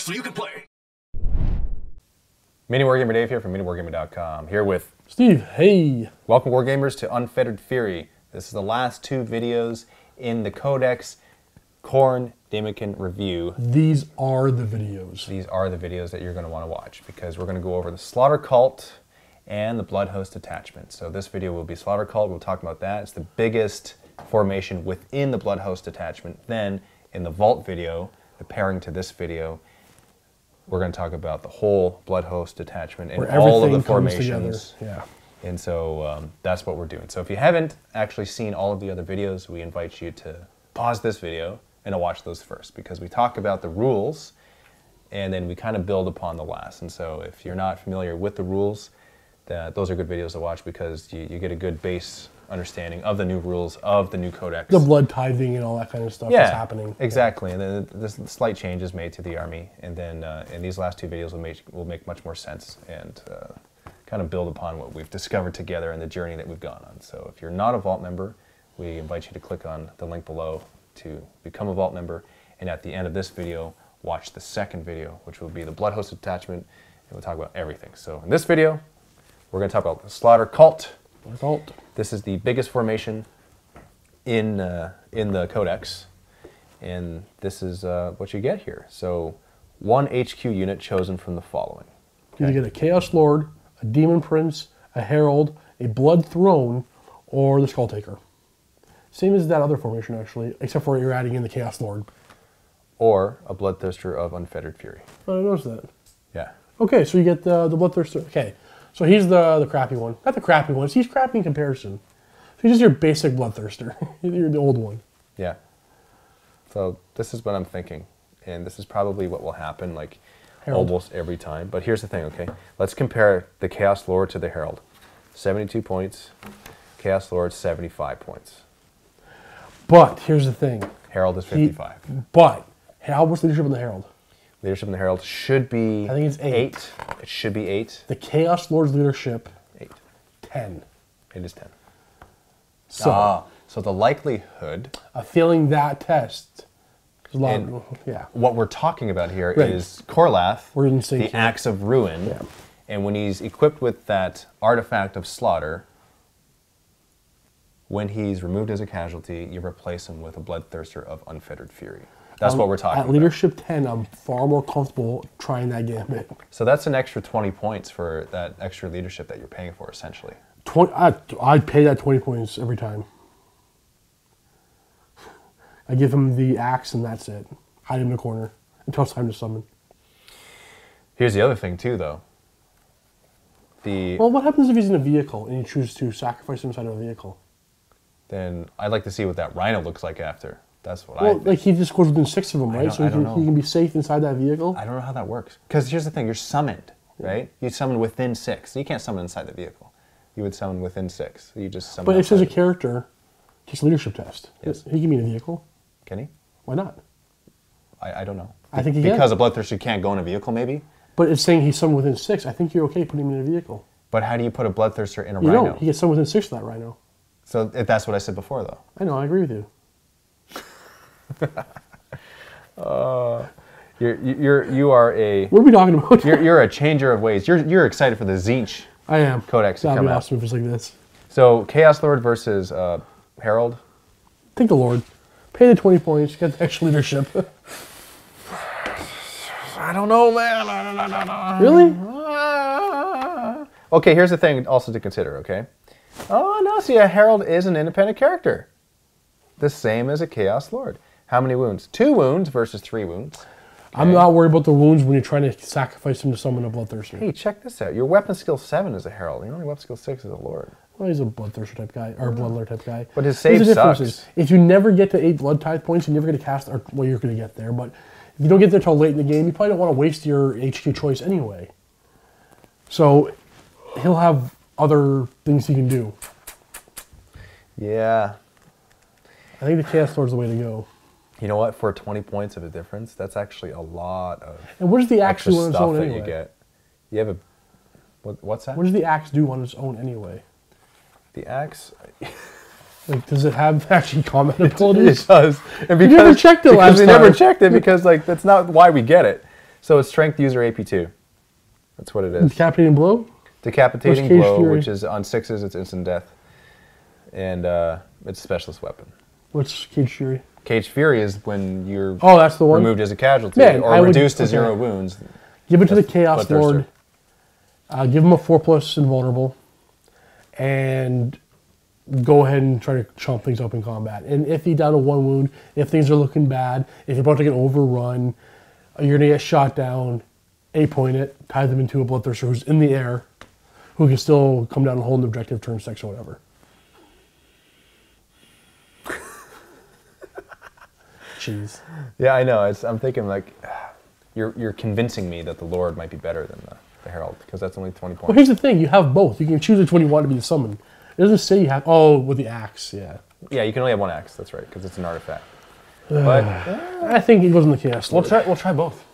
so you can play. MiniWarGamer Dave here from MiniWarGaming.com. Here with Steve. Hey. welcome Wargamers to Unfettered Fury. This is the last two videos in the Codex Khorne Daemonkin review. These are the videos. These are the videos that you're going to want to watch because we're going to go over the Slaughtercult and the Bloodhost attachment. So this video will be Slaughtercult. We'll talk about that. It's the biggest formation within the Bloodhost attachment. Then in the Vault video, the pairing to this video, we're going to talk about the whole Bloodhost attachment and all of the formations. Yeah. And so that's what we're doing. So if you haven't actually seen all of the other videos, we invite you to pause this video and to watch those first, because we talk about the rules and then we kind of build upon the last. And so if you're not familiar with the rules, those are good videos to watch because you get a good base understanding of the new rules of the new codex. The blood tithing and all that kind of stuff that's happening. Exactly. And then there's slight changes made to the army. And then in these last two videos will make much more sense and kind of build upon what we've discovered together and the journey that we've gone on. So if you're not a Vault member, we invite you to click on the link below to become a Vault member. And at the end of this video, watch the second video, which will be the Bloodhost attachment, and we'll talk about everything. So in this video, we're going to talk about the Slaughtercult. This is the biggest formation in the Codex, and this is what you get here. So one HQ unit chosen from the following. Okay. You get a Chaos Lord, a Demon Prince, a Herald, a Blood Throne, or the Skull Taker. Same as that other formation, actually, except for you're adding in the Chaos Lord. Or a Bloodthirster of Unfettered Fury. Oh, I noticed that. Yeah. Okay, so you get the Bloodthirster. Okay, so he's the crappy one. Not the crappy one, he's crappy in comparison. So he's just your basic Bloodthirster. You're the old one. Yeah. So this is what I'm thinking. And this is probably what will happen like Herald. Almost every time. But here's the thing, okay? Let's compare the Chaos Lord to the Herald. 72 points. Chaos Lord, 75 points. But here's the thing. Herald is 55. But how much leadership in the Herald? Leadership in the Herald should be... I think it's 8. It should be 8. The Chaos Lord's leadership... 8. 10. It is 10. So the likelihood... of failing that test... What we're talking about here is Korlath, the Axe of Ruin. Yeah. And when he's equipped with that artifact of slaughter, when he's removed as a casualty, you replace him with a Bloodthirster of Unfettered Fury. That's what we're talking about. At leadership 10, I'm far more comfortable trying that gambit. So that's an extra 20 points for that extra leadership that you're paying for, essentially. I'd pay that 20 points every time. I give him the axe and that's it. Hide him in the corner until it's time to summon. Here's the other thing too, though. Well, what happens if he's in a vehicle and you choose to sacrifice him inside of a vehicle? Then I'd like to see what that Rhino looks like after. That's what I think. Like he just goes within 6 of them, right? So he can be safe inside that vehicle? I don't know how that works. Because here's the thing, you're summoned, right? You summon within 6. So you can't summon inside the vehicle. You would summon within 6. You just summon. But it says a character takes a leadership test. Yes. He can be in a vehicle. Can he? Why not? I don't know. I think he can. Because a Bloodthirster can't go in a vehicle, maybe? But it's saying he's summoned within 6. I think you're okay putting him in a vehicle. But how do you put a Bloodthirster in a Rhino? Rhino? He gets summoned within 6 of that Rhino. So that's what I said before, though. I know, I agree with you. You are a... What are we talking about? you're a changer of ways. You're excited for the Tzeentch. I am. Codex to come out. That'd be awesome if it's like this. So Chaos Lord versus Herald. Take the Lord. Pay the 20 points. Get the extra leadership. I don't know, man. Really? Okay, here's the thing also to consider, okay? Oh, no, see, a Herald is an independent character. The same as a Chaos Lord. How many wounds? 2 wounds versus 3 wounds. Okay. I'm not worried about the wounds when you're trying to sacrifice him to summon a Bloodthirster. Hey, check this out. Your weapon skill 7 is a Herald. Your only weapon skill 6 is a Lord. Well, he's a Bloodthirster type guy, or a Bloodlord type guy. But his save sucks. If you never get to 8 Blood Tithe points, you're never going to cast, or, well, you're going to get there, but if you don't get there till late in the game, you probably don't want to waste your HQ choice anyway. So, he'll have other things he can do. Yeah. I think the Chaos Lord's the way to go. You know what? For 20 points of a difference, that's actually a lot of And what does the axe do on its stuff own that anyway? you get. You have a... What's that? What does the axe do on its own anyway? The axe... Like, does it have actually combat abilities? It does. And because, you never checked it last time. We never checked it because, like, that's not why we get it. So it's strength user AP2. That's what it is. Decapitating blow? Decapitating Cage blow, Fury? which is on 6s, it's instant death. And it's a specialist weapon. What's Cage Fury? Cage Fury is when you're that's the one. removed as a casualty Man, or reduced to 0 wounds. Give it to the Chaos Bloodthirster. Lord. Give him a 4+ invulnerable. And go ahead and try to chomp things up in combat. And if he's down to 1 wound, if things are looking bad, if you're about to get overrun, you're going to get shot down, A-point it, tie them into a Bloodthirster who's in the air, who can still come down and hold an objective turn 6 or whatever. Jeez. Yeah, I know. I'm thinking like, you're convincing me that the Lord might be better than the Herald, because that's only 20 points. Well, here's the thing. You have both. You can choose which one you want to be the summon. It doesn't say you have... Oh, with the axe, yeah. Yeah, you can only have 1 axe. That's right, because it's an artifact. But I think he goes in the Chaos Lord. we'll try both.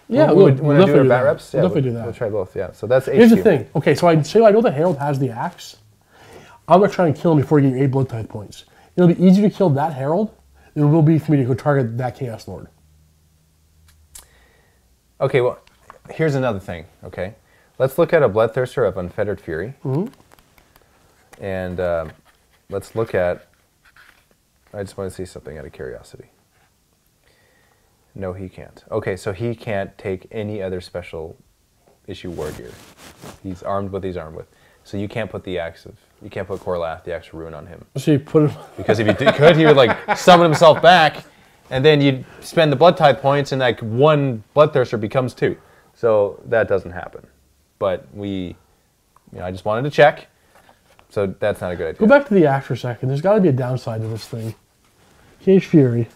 Yeah, when we do definitely our do bat that. reps, yeah, We'll definitely do that. We'll try both, yeah. So that's HQ. Here's the thing. Okay, so I know the Herald has the axe. I'm not trying to kill him before you get your 8 blood type points. It'll be easier to kill that Herald than it will be for me to go target that Chaos Lord. Okay, well, here's another thing, okay? Let's look at a Bloodthirster of Unfettered Fury. And let's look at... I just want to see something out of curiosity. No, he can't. Okay, so he can't take any other special issue war gear. He's armed with what he's armed with. So you can't put the axe of... You can't put Khorne, the axe of ruin on him. So you put him... Because if you could, he would like summon himself back, and then you'd spend the blood type points, and like 1 Bloodthirster becomes 2. So that doesn't happen. But I just wanted to check. So that's not a good idea. Go back to the axe for a second. There's got to be a downside to this thing. Cage Fury.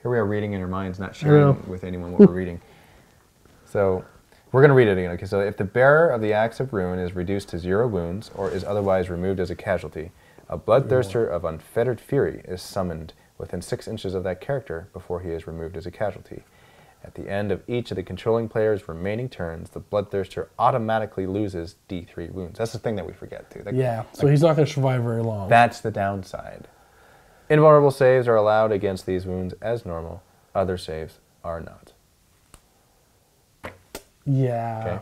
Here we are reading in our minds, not sharing with anyone what we're reading. So we're going to read it again. Okay, so if the bearer of the Axe of Ruin is reduced to 0 wounds or is otherwise removed as a casualty, a Bloodthirster of Unfettered Fury is summoned within 6 inches of that character before he is removed as a casualty. At the end of each of the controlling player's remaining turns, the Bloodthirster automatically loses D3 wounds. That's the thing that we forget, too. So he's not going to survive very long. That's the downside. Invulnerable saves are allowed against these wounds as normal. Other saves are not. Yeah. Okay.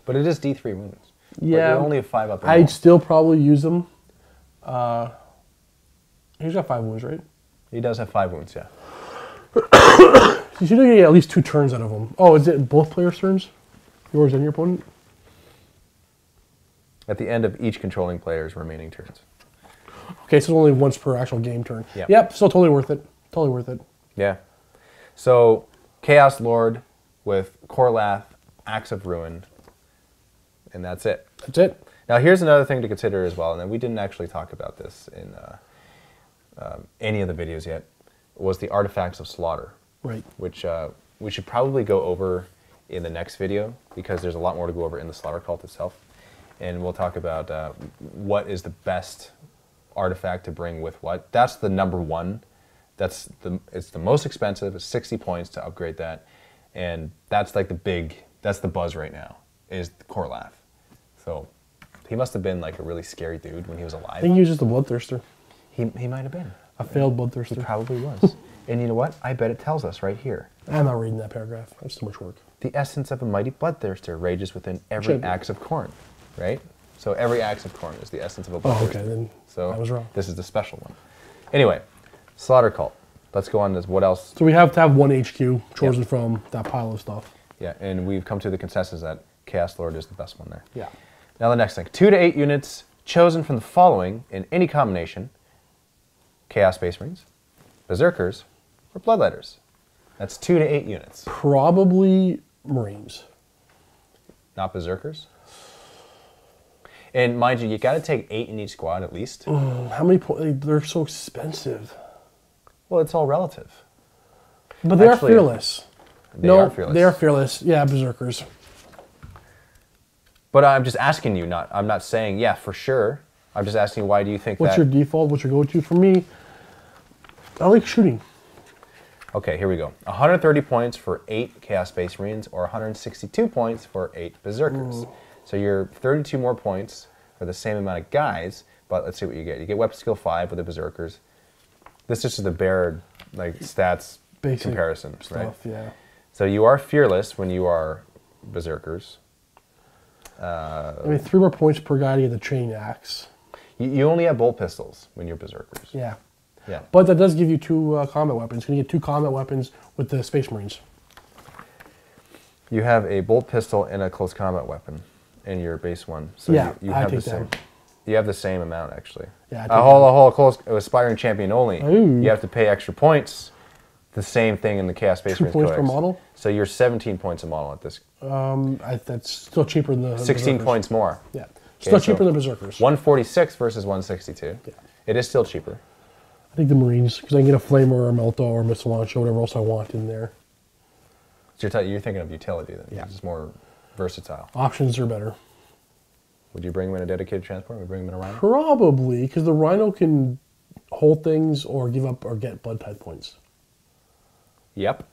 But it is D3 wounds. Yeah. But you only have 5 up. I'd still probably use them. He's got 5 wounds, right? He does have 5 wounds, yeah. You should get at least 2 turns out of them. Oh, is it both players' turns? Yours and your opponent? At the end of each controlling player's remaining turns. Okay, so it's only once per actual game turn. Yeah. Yep, still totally worth it. Totally worth it. Yeah. So, Chaos Lord with Khorne, Axe of Ruin, and that's it. That's it. Now, here's another thing to consider as well, and we didn't actually talk about this in any of the videos yet, was the Artifacts of Slaughter. Right. Which we should probably go over in the next video, because there's a lot more to go over in the Slaughtercult itself. And we'll talk about what is the best artifact to bring with what. That's the number 1. It's the most expensive. It's 60 points to upgrade that. And that's like that's the buzz right now, is Khorne. So he must have been like a really scary dude when he was alive. I think he was just a Bloodthirster. He might have been. A failed Bloodthirster. He probably was. And you know what? I bet it tells us right here. I'm not reading that paragraph. That's too much work. The essence of a mighty Bloodthirster rages within every axe of Khorne, right? So every axe of Khorne is the essence of a Bloodthirster. Oh, okay, then I was wrong. This is the special one. Anyway, Slaughtercult. Let's go on to what else. So we have to have 1 HQ chosen from that pile of stuff. Yeah, and we've come to the consensus that Chaos Lord is the best one there. Yeah. Now the next thing. 2 to 8 units chosen from the following in any combination: Chaos Space Marines, Berserkers, or Bloodletters. That's 2 to 8 units. Probably Marines. Not Berserkers. And mind you, you got to take 8 in each squad at least. How many points? They're so expensive. Well, it's all relative. But they are fearless. They are fearless. They are fearless. Yeah, Berserkers. But I'm just asking you, I'm not saying, yeah, for sure. I'm just asking, why do you think What's your default? What's your go-to? For me, I like shooting. Okay, here we go. 130 points for 8 Chaos Space Marines, or 162 points for 8 Berserkers. So you're 32 more points for the same amount of guys, but let's see what you get. You get Weapon Skill 5 with the Berserkers. This is just the bearer like stats Basic comparison, stuff, right? yeah. So you are fearless when you are berserkers. I mean, 3 more points per guy to get the chain axe. You only have bolt pistols when you're berserkers. Yeah. Yeah. But that does give you 2 combat weapons. You can get 2 combat weapons with the Space Marines. You have a bolt pistol and a close combat weapon in your base one. So Yeah, you I have take the same. that. You have the same amount actually. Yeah, a whole close aspiring champion only. Ooh. You have to pay extra points. The same thing in the Chaos Space 2 Marines points Codex. per model? So you're 17 points a model at this. That's still cheaper than the 16 Berserkers. points more. Yeah. Still cheaper than the Berserkers. 146 versus 162. Yeah. It is still cheaper. I think the Marines, because I can get a Flamer or a Melto or a Missile Launcher, whatever else I want in there. So you're thinking of utility then. Yeah. It's just more versatile. Options are better. Would you bring them in a dedicated transport? Would you bring them in a Rhino? Probably, because the Rhino can hold things or give up or get blood type points. Yep,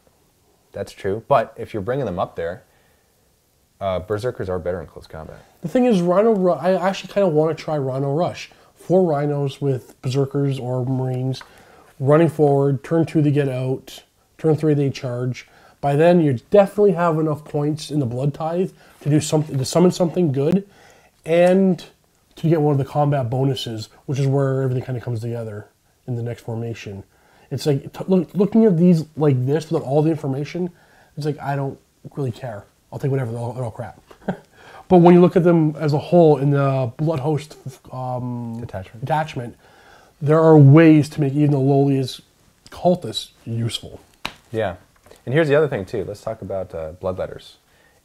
that's true. But if you're bringing them up there, Berserkers are better in close combat. The thing is, I actually kind of want to try Rhino Rush. 4 Rhinos with Berserkers or Marines running forward, turn 2 they get out, turn 3 they charge. By then, you definitely have enough points in the Blood Tithe to do something, to summon something good, and to get one of the combat bonuses, which is where everything kind of comes together in the next formation. It's like, looking at these like this without all the information, it's like, I don't really care. I'll take whatever, they're all crap. But when you look at them as a whole in the Blood Host detachment, there are ways to make even the lowliest cultists useful. Yeah. And here's the other thing too. Let's talk about Bloodletters.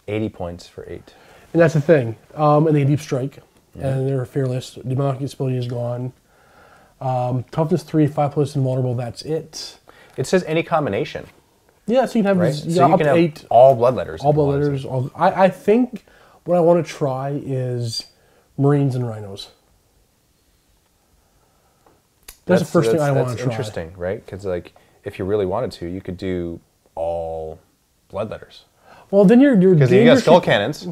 80 points for 8. And that's the thing. And they deep strike. And they're fearless. Demonic ability is gone. Toughness 3, 5+ invulnerable, that's it. It says any combination. Yeah, so you can have, right? this, So you up can to have 8. all Bloodletters. All Bloodletters. I think what I want to try is Marines and Rhinos. That's the first thing I want to try. That's interesting, right? Because like, if you really wanted to, you could do all Bloodletters. Well, then you're because you got skull cannons,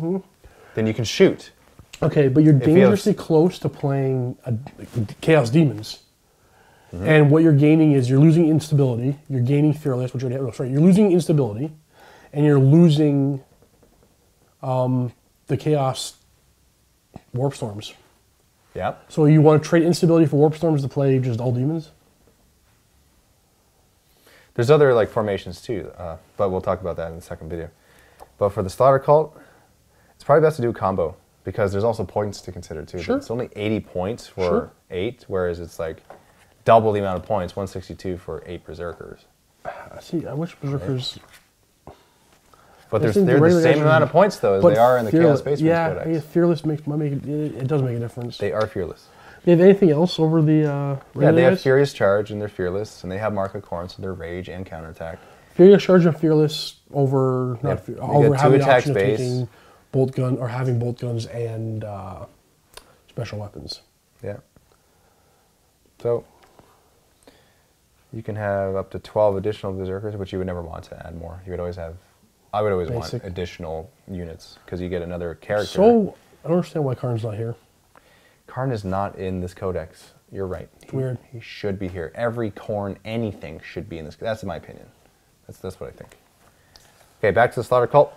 then you can shoot. Okay, but you're dangerously close to playing Chaos Demons. And what you're gaining is you're losing instability, you're gaining fearless, which you're losing instability, and you're losing the Chaos Warp Storms. Yeah. So you want to trade instability for Warp Storms to play just all demons? There's other like formations too, but we'll talk about that in the second video. But for the Slaughtercult, it's probably best to do a combo because there's also points to consider too. Sure. It's only 80 points for 8, whereas it's like double the amount of points, 162 for 8 Berserkers. See, I wish Berserkers... But they're the same amount of points though as they are in the Chaos Space Marines Codex. Yeah, fearless it does make a difference. They are fearless. Do you have anything else over the... yeah, they have Furious Charge and they're fearless, and they have Mark of Khorne, so they're rage and counterattack. Furious Charge and fearless over over having the option of base. taking bolt gun or having bolt guns and special weapons. Yeah. So you can have up to 12 additional Berserkers, which you would never want to add more. You would always have... I would always want additional units because you get another character. So, I don't understand why Khorne's not here. Khorne is not in this codex. You're right. Weird. He should be here. Every Khorne, anything should be in this. That's my opinion. That's what I think. Okay, back to the Slaughtercult.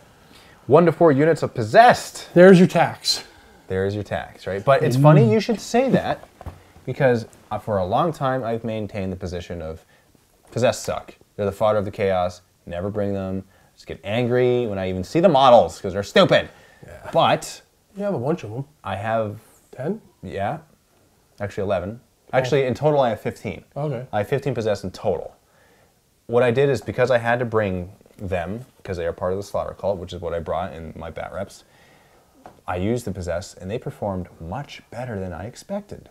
1 to 4 units of possessed. There's your tax. There's your tax, right? But it's funny you should say that because for a long time I've maintained the position of possessed suck. They're the fodder of the chaos. Never bring them. Just get angry when I even see the models because they're stupid. Yeah. But you have a bunch of them. I have 10? Yeah. Actually 11. Actually, in total I have 15. Okay. I have 15 possessed in total. What I did is because I had to bring them, because they are part of the Slaughtercult, which is what I brought in my bat reps, I used the possessed and they performed much better than I expected.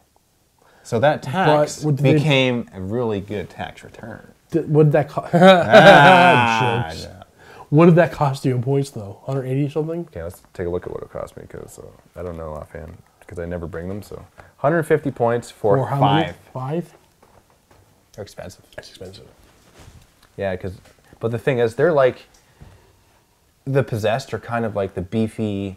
So that tax became a really good tax return. What did that cost? No. What did that cost you in points, though? 180 something? Okay, let's take a look at what it cost me, because I don't know offhand, because I never bring them. So 150 points for how 5. Many? 5? They're expensive. That's expensive. Yeah, but the thing is, they're like, the possessed are kind of like the beefy,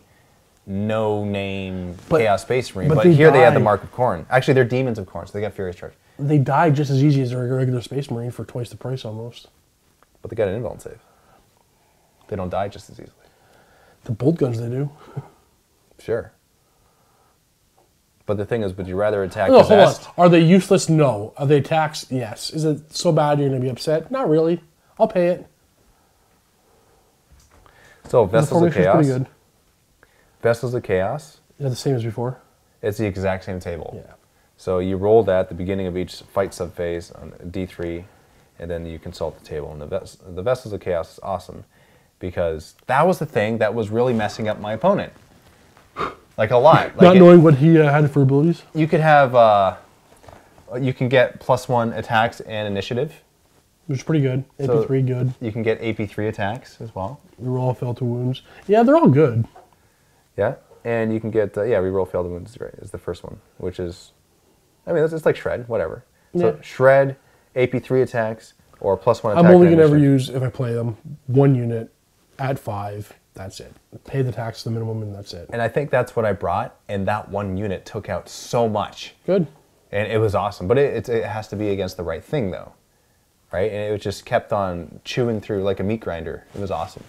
no-name Chaos Space Marine, but here they have the Mark of Khorne. Actually, they're demons of Khorne, so they got Furious Charge. They die just as easy as a regular Space Marine for twice the price almost. But they got an invuln save. They don't die just as easily. The bolt guns, they do. Sure. But the thing is, would you rather attack No, hold on. possessed? Are they useless? No. Are they attacks? Yes. Is it so bad you're going to be upset? Not really. I'll pay it. So, Vessels of Chaos. Pretty good. Vessels of Chaos. Is that the same as before? It's the exact same table. Yeah. So you roll that at the beginning of each fight subphase on D3, and then you consult the table. And the Vessels of Chaos is awesome because that was the thing that was really messing up my opponent. Like a lot. Like Not knowing what he had for abilities? You could have, you can get +1 attacks and initiative. Which is pretty good. AP3, good. You can get AP3 attacks as well. Reroll fail to wounds. Yeah, they're all good. Yeah, and you can get, reroll fail to wounds is great. Is the first one, which is, I mean, it's like Shred, whatever. So Yeah. Shred, AP3 attacks, or +1 attack. I'm only going to ever initiative. use, if I play them, 1 unit at 5. That's it. Pay the tax to the minimum, and that's it. And I think that's what I brought, and that 1 unit took out so much. Good. And it was awesome. But it has to be against the right thing, though. Right? And it just kept on chewing through like a meat grinder. It was awesome.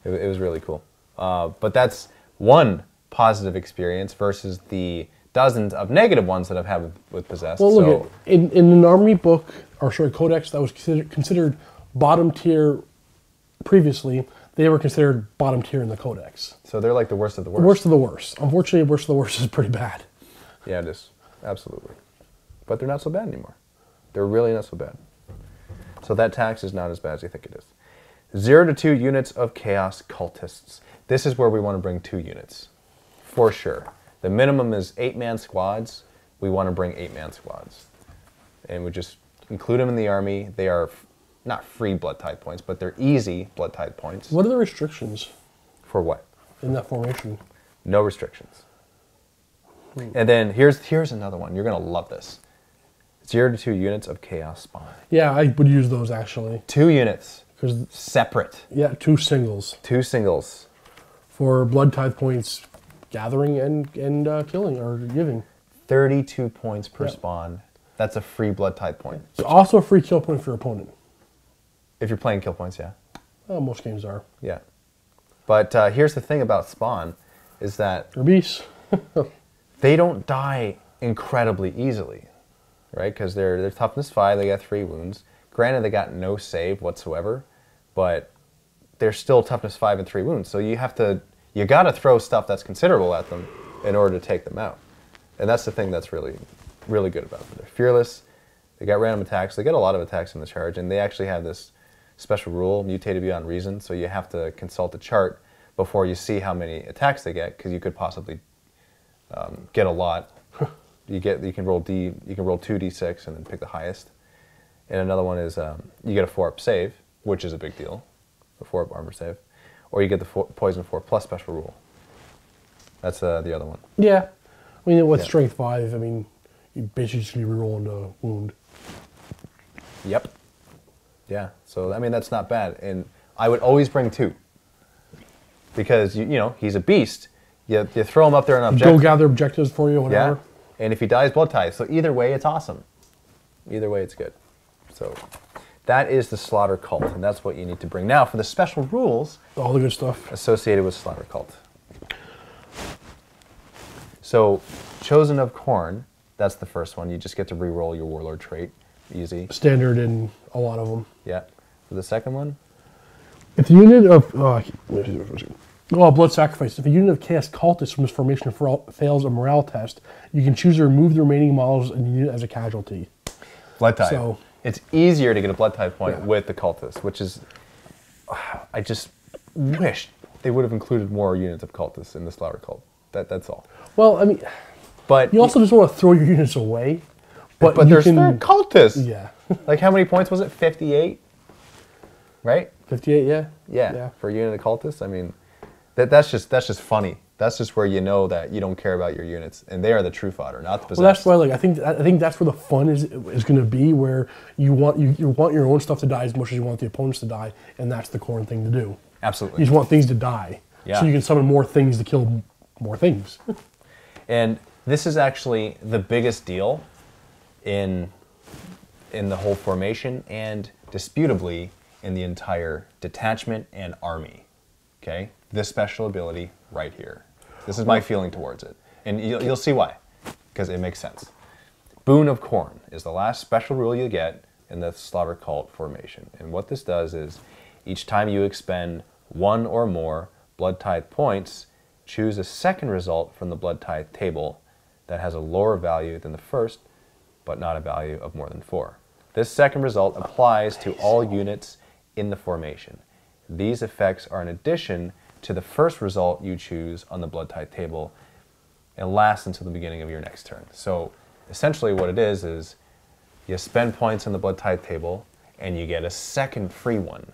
It was really cool. But that's one positive experience versus the dozens of negative ones that I've had with Possessed. Well, look, in an army book, or sorry, codex that was considered bottom tier previously, they were considered bottom tier in the codex. So they're like the worst of the worst. The worst of the worst. Unfortunately, worst of the worst is pretty bad. Yeah, it is. Absolutely. But they're not so bad anymore. They're really not so bad. So that tax is not as bad as you think it is. 0 to 2 units of Chaos Cultists. This is where we want to bring 2 units. For sure. The minimum is 8-man squads. We want to bring 8-man squads. And we just include them in the army. They are not free blood tide points, but they're easy blood tide points. What are the restrictions For what? in that formation? No restrictions. And then here's another one. You're going to love this. 0 to 2 units of Chaos Spawn. Yeah, I would use those actually. 2 units. 'Cause Separate. yeah, 2 singles 2 singles. for blood tithe points, gathering and killing or giving. 32 points per Yep. spawn. That's a free blood tide point. It's also a free kill point for your opponent. If you're playing kill points, yeah. Most games are. Yeah. But here's the thing about spawn, is that Or beasts. they don't die incredibly easily, right? Because they're toughness 5, they got 3 wounds. Granted, they got no save whatsoever, but they're still toughness 5 and 3 wounds. So you got to throw stuff that's considerable at them in order to take them out. And that's the thing that's really, really good about them. They're fearless. They got random attacks. They get a lot of attacks in the charge, and they actually have this special rule, mutated beyond reason. So you have to consult the chart before you see how many attacks they get, because you could possibly get a lot. You can roll 2d6 and then pick the highest. And another one is you get a 4-up save, which is a big deal, a 4-up armor save, or you get the poison 4 plus special rule. That's the other one. Yeah. I mean, with Yeah. strength 5, I mean, you basically just be rerolling a wound. Yep. Yeah. So I mean, that's not bad, and I would always bring 2 because you know he's a beast. You throw him up there on an objective. Go gather objectives for you, whatever. Yeah. And if he dies, blood tithe. So either way, it's awesome. Either way, it's good. So that is the Slaughter Cult, and that's what you need to bring. Now, for the special rules All the good stuff. associated with Slaughter Cult. So, Chosen of Khorne, that's the first one. You just get to re-roll your Warlord trait. Easy. Standard in a lot of them. Yeah. For the second one, If the unit of... blood sacrifice. If a unit of Chaos Cultists from this formation fails a morale test, you can choose to remove the remaining models in the unit as a casualty. blood tithe. So- It's easier to get a blood tithe point Yeah. with the cultists, which is... I just wish they would have included more units of cultists in the Slaughter Cult. That's all. Well, I mean, But you also just want to throw your units away. But they're cultists. Yeah. Like how many points was it? 58? Right? 58, yeah? Yeah. For a unit of cultists. I mean, that's just funny. That's just where you know that you don't care about your units, and they are the true fodder, not the possessed. Well, that's why, like, I think that's where the fun is going to be, where you want your own stuff to die as much as you want the opponents to die, and that's the Khorne thing to do. Absolutely. You just want things to die, Yeah. so you can summon more things to kill more things. And this is actually the biggest deal in in the whole formation and disputably in the entire detachment and army. Okay? This special ability right here. This is my feeling towards it. And you'll see why, because it makes sense. Boon of Khorne is the last special rule you get in the Slaughtercult formation. And what this does is, each time you expend one or more Blood Tithe points, choose a second result from the Blood Tithe table that has a lower value than the first, but not a value of more than 4. This second result applies to all units in the formation. These effects are in addition to the first result you choose on the Blood Tithe table and last until the beginning of your next turn. So essentially what it is you spend points on the Blood Tithe table and you get a second free one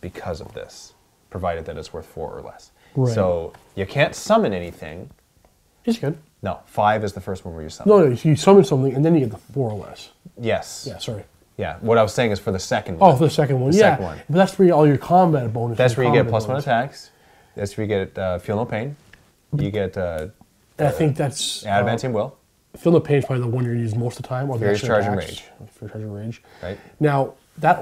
because of this, provided that it's worth 4 or less. Right. So you can't summon anything. It's good. No, 5 is the first one where you summon. No, you summon something and then you get the 4 or less. Yes. Yeah, sorry. Yeah, what I was saying is for the second one. Oh, for the second one, The yeah. second one. But that's where all your combat bonuses. That's where you get +1 bonus. attacks. That's where you get Feel No Pain. You get And I think that's... Adamantium Will. Feel No Pain is probably the one you're using most of the time. Or the Furious extra Charge and attacks. Furious Charge and Rage. Right. Now, that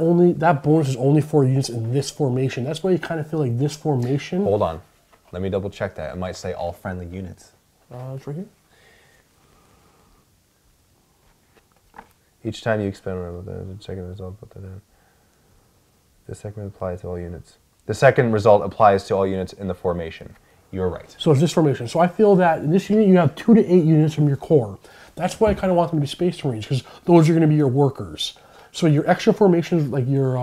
bonus is only for units in this formation. That's why you kind of feel like this formation... Hold on. Let me double check that. It might say all friendly units. It's right here. Each time you expend the second result, put that in. The second applies to all units. The second result applies to all units in the formation. You're right. So it's this formation. So I feel that in this unit you have 2 to 8 units from your core. That's why I kind of want them to be Space Marines, because those are going to be your workers. So your extra formations, like your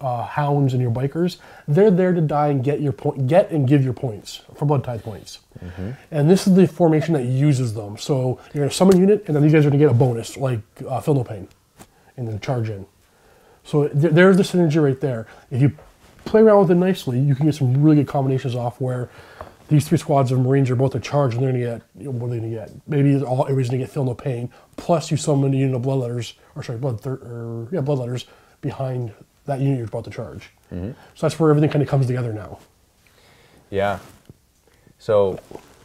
hounds and your bikers, they're there to die and get and give your points for Blood Tithe points. Mm-hmm. And this is the formation that uses them. So you're going to summon a unit, and then these guys are going to get a bonus, like Feel No Pain, and then charge in. So there's the synergy right there. If you play around with it nicely, you can get some really good combinations off where these 3 squads of Marines are both in charge, and they're going to get, what are they going to get? Maybe everybody's going to get Feel No Pain, plus you summon a unit of Bloodletters, Bloodletters behind that unit you're about to charge. Mm-hmm. So that's where everything kind of comes together now. Yeah. So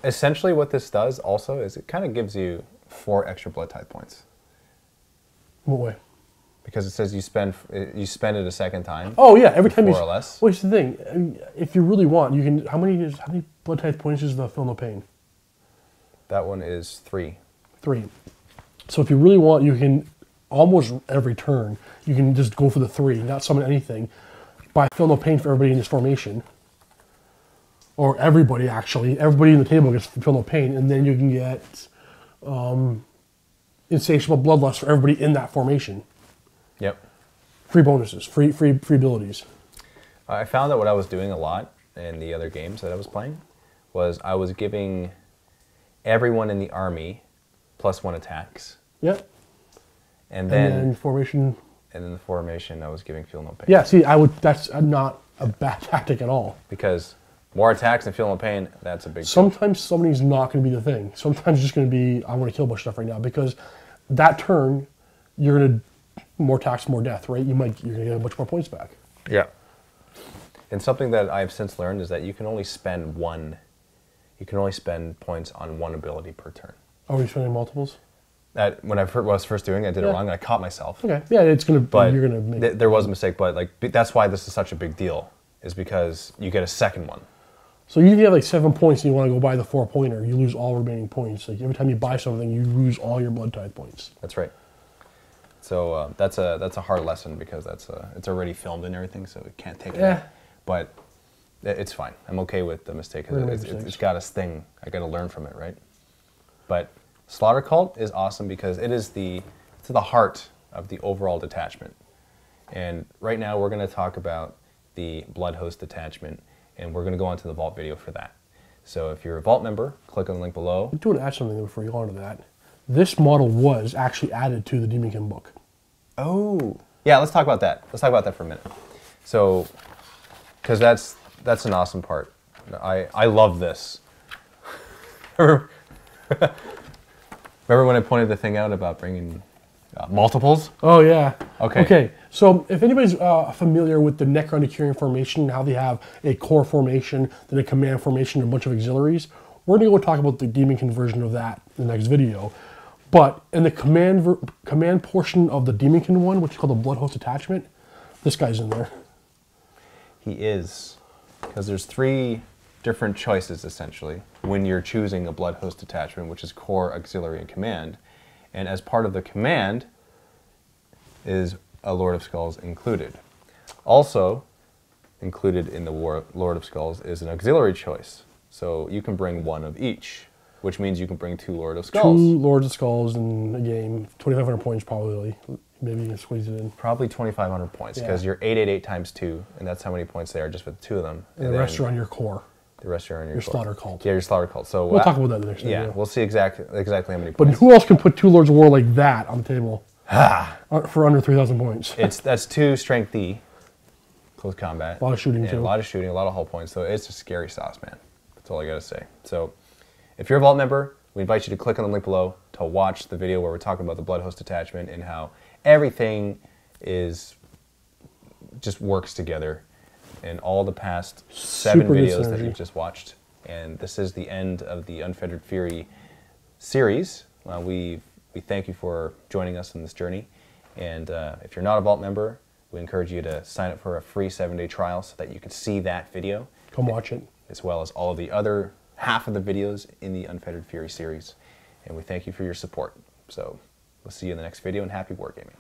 essentially what this does also is it kind of gives you 4 extra Blood Tithe points. What way? Because it says you spend it a second time. Oh yeah, every time 4 or less. Well, here's the thing. I mean, if you really want, you can. How many Blood Tithe points is the Feel No Pain? That one is 3. 3. So if you really want, you can almost every turn. You can just go for the 3, not summon anything. Buy Feel No Pain for everybody in this formation, or everybody actually. Everybody in the table gets Feel No Pain, and then you can get Insatiable Bloodlust for everybody in that formation. Yep. Free bonuses, free abilities. I found that what I was doing a lot in the other games that I was playing was I was giving everyone in the army +1 attacks. Yep. And then formation. And then the formation I was giving Feel No Pain. Yeah, see, that's not a bad tactic at all. Because more attacks and Feel No Pain, that's a big deal. Sometimes somebody's not going to be the thing. Sometimes it's just going to be, I want to kill a bunch of stuff right now, because that turn, you're going to more attacks, more death, right? You're going to get a bunch more points back. Yeah. And something that I've since learned is that you can only spend points on 1 ability per turn. Oh, are you spending multiples? When I was first doing it, I did it wrong, and I caught myself. Okay, yeah, it's going to, but you're going to make there was a mistake, but like that's why this is such a big deal, is because you get a second one. So you have like 7 points and you want to go buy the 4-pointer, you lose all remaining points. Like every time you buy something, you lose all your Blood Tithe points. That's right. So that's a hard lesson, because it's already filmed and everything, so it can't take it out. But it's fine. I'm okay with the mistake, because it's got a sting. I got to learn from it, right? But Slaughtercult is awesome because it's the heart of the overall detachment. And right now we're going to talk about the Blood Host detachment, and we're going to go on to the Vault video for that. So if you're a Vault member, click on the link below. I do want to add something before you go on to that. This model was actually added to the Daemonkin book. Oh, yeah. Let's talk about that. Let's talk about that for a minute. So, because that's an awesome part. I love this. Remember when I pointed the thing out about bringing multiples? Oh yeah. Okay. Okay. So if anybody's familiar with the Necron formation, how they have a core formation, then a command formation, and a bunch of auxiliaries, we're going to go talk about the Daemonkin version of that in the next video. But in the command portion of the Daemonkin one, which is called the Blood Host Attachment, this guy's in there. He is, because there's 3 different choices essentially when you're choosing a Blood Host Attachment, which is core, auxiliary, and command. And as part of the command is a Lord of Skulls included. Also included in the Lord of Skulls is an auxiliary choice. So you can bring 1 of each, which means you can bring 2 Lord of Skulls. 2 Lords of Skulls in a game, 2,500 points probably. Maybe you can squeeze it in. Probably 2,500 points, because you're 888 times 2, and that's how many points they are just with 2 of them. And the rest are on your core. The rest are on your Slaughtercult. Yeah, your Slaughtercult. So we'll talk about that in the next video. Yeah, we'll see exactly how many points. But who else can put 2 Lords of War like that on the table for under 3,000 points? That's 2 Strength E, close combat. A lot of shooting, too. A lot of shooting, a lot of hull points. So it's a scary sauce, man. That's all I got to say. So if you're a Vault member, we invite you to click on the link below to watch the video where we're talking about the Blood Host Attachment and how everything just works together in all the past 7 videos that you've just watched. And this is the end of the Unfettered Fury series. We thank you for joining us in this journey. And if you're not a Vault member, we encourage you to sign up for a free 7-day trial so that you can see that video. Come watch it. As well as all of the other half of the videos in the Unfettered Fury series. And we thank you for your support. So we'll see you in the next video, and happy wargaming.